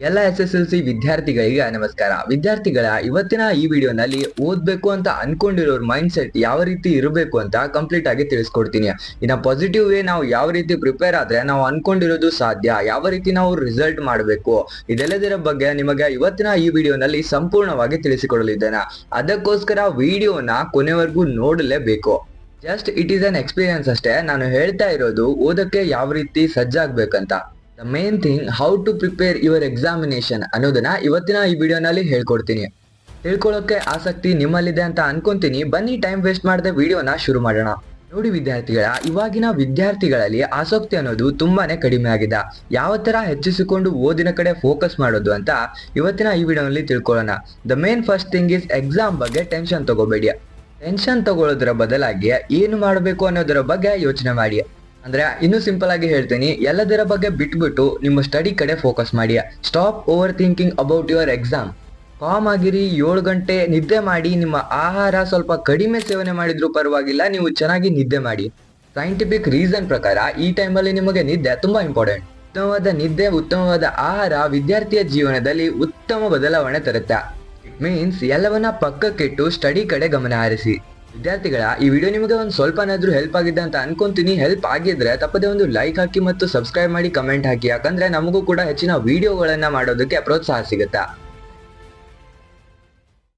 ಎಲ್ಲ SSLC ವಿದ್ಯಾರ್ಥಿಗಳಿಗೆ ನಮಸ್ಕಾರ. ವಿದ್ಯಾರ್ಥಿಗಳ ಇವತ್ತಿನ ಈ ವಿಡಿಯೋನಲ್ಲಿ ಓದ್ಬೇಕು ಅಂತ ಅನ್ಕೊಂಡಿರೋರ್ ಮೈಂಡ್ ಸೆಟ್ ಯಾವ ರೀತಿ ಇರಬೇಕು ಅಂತ ಕಂಪ್ಲೀಟ್ ಆಗಿ ತಿಳಿಸ್ಕೊಡ್ತೀನಿ. ಇನ್ನ ಪಾಸಿಟಿವ್ ವೇ ನಾವು ಯಾವ ರೀತಿ ಪ್ರಿಪೇರ್ ಆದ್ರೆ ನಾವು ಅನ್ಕೊಂಡಿರೋದು ಸಾಧ್ಯ, ಯಾವ ರೀತಿ ನಾವು ರಿಸಲ್ಟ್ ಮಾಡಬೇಕು, ಇದೆಲ್ಲದರ ಬಗ್ಗೆ ನಿಮಗೆ ಇವತ್ತಿನ ಈ ವಿಡಿಯೋನಲ್ಲಿ ಸಂಪೂರ್ಣವಾಗಿ ತಿಳಿಸಿಕೊಡಲಿದ್ದೇನೆ. ಅದಕ್ಕೋಸ್ಕರ ವಿಡಿಯೋನ ಕೊನೆವರೆಗೂ ನೋಡಲೇಬೇಕು. Just it is an experience ಅಷ್ಟೇ. ನಾನು ಹೇಳ್ತಾ ಇರೋದು ಓದಕ್ಕೆ ಯಾವ ರೀತಿ ಸಜ್ಜಾಗ್ಬೇಕಂತ. The main thing how to prepare your examination ಅನ್ನೋದನ್ನ ಇವತ್ತಿನ ಈ ವಿಡಿಯೋನಲ್ಲಿ ಹೇಳ್ಕೊಡ್ತೀನಿ. ತಿಳ್ಕೊಳ್ಳೋಕೆ ಆಸಕ್ತಿ ನಿಮ್ಮಲ್ಲಿದೆ ಅಂತ ಅನ್ಕೊಂತೀನಿ. ಬನ್ನಿ ಟೈಮ್ ವೇಸ್ಟ್ ಮಾಡದೆ ವಿಡಿಯೋನ ಶುರು ಮಾಡೋಣ. ನೋಡಿ ವಿದ್ಯಾರ್ಥಿಗಳ, ಇವಾಗಿನ ವಿದ್ಯಾರ್ಥಿಗಳಲ್ಲಿ ಆಸಕ್ತಿ ಅನ್ನೋದು ತುಂಬಾನೇ ಕಡಿಮೆ ಆಗಿದೆ. ಯಾವ ತರ ಹೆಚ್ಚಿಸಿಕೊಂಡು ಓದಿನ ಕಡೆ ಫೋಕಸ್ ಮಾಡೋದು ಅಂತ ಇವತ್ತಿನ ಈ ವಿಡಿಯೋನಲ್ಲಿ ತಿಳ್ಕೊಳ್ಳೋಣ. The main first thing is exam ಬಗ್ಗೆ ಟೆನ್ಷನ್ ತಗೋಬೇಡಿ. ಟೆನ್ಷನ್ ತಗೊಳ್ಳೋದ್ರ ಬದಲಾಗಿ ಏನು ಮಾಡಬೇಕು ಅನ್ನೋದರ ಬಗ್ಗೆ ಯೋಚನೆ ಮಾಡಿ. ಅಂದ್ರೆ ಇನ್ನು ಸಿಂಪಲ್ ಆಗಿ ಹೇಳ್ತೀನಿ, ಎಲ್ಲದರ ಬಗ್ಗೆ ಬಿಟ್ಬಿಟ್ಟು ನಿಮ್ಮ ಸ್ಟಡಿ ಕಡೆ ಫೋಕಸ್ ಮಾಡಿ. Stop over thinking about your exam. Com ಆಗಿರಿ, 7 ಗಂಟೆ ನಿದ್ದೆ ಮಾಡಿ. ನಿಮ್ಮ ಆಹಾರ ಸ್ವಲ್ಪ ಕಡಿಮೆ ಸೇವನೆ ಮಾಡಿದ್ರು ಪರವಾಗಿಲ್ಲ, ನೀವು ಚೆನ್ನಾಗಿ ನಿದ್ದೆ ಮಾಡಿ. ಸೈಂಟಿಫಿಕ್ ರೀಸನ್ ಪ್ರಕಾರ ಈ ಟೈಮಲ್ಲಿ ನಿಮಗೆ ನಿದ್ದೆ ತುಂಬಾ ಇಂಪಾರ್ಟೆಂಟ್. ಉತ್ತಮವಾದ ನಿದ್ದೆ, ಉತ್ತಮವಾದ ಆಹಾರ ವಿದ್ಯಾರ್ಥಿಯ ಜೀವನದಲ್ಲಿ ಉತ್ತಮ ಬದಲಾವಣೆ ತರುತ್ತೆ. ಇಟ್ ಮೀನ್ಸ್ ಎಲ್ಲವನ್ನ ಪಕ್ಕಕ್ಕಿಟ್ಟು ಸ್ಟಡಿ ಕಡೆ ಗಮನ ಹರಿಸಿ. ವಿದ್ಯಾರ್ಥಿಗಳ, ಈ ವಿಡಿಯೋ ನಿಮಗೆ ಒಂದು ಸ್ವಲ್ಪನಾದ್ರೂ ಹೆಲ್ಪ್ ಆಗಿದೆ ಅಂತ ಅನ್ಕೊಂತೀನಿ. ಹೆಲ್ಪ್ ಆಗಿದ್ರೆ ತಪ್ಪದೆ ಒಂದು ಲೈಕ್ ಹಾಕಿ ಮತ್ತು ಸಬ್ಸ್ಕ್ರೈಬ್ ಮಾಡಿ, ಕಮೆಂಟ್ ಹಾಕಿ. ಯಾಕಂದ್ರೆ ನಮಗೂ ಕೂಡ ಹೆಚ್ಚಿನ ವಿಡಿಯೋಗಳನ್ನ ಮಾಡೋದಕ್ಕೆ ಪ್ರೋತ್ಸಾಹ ಸಿಗುತ್ತೆ.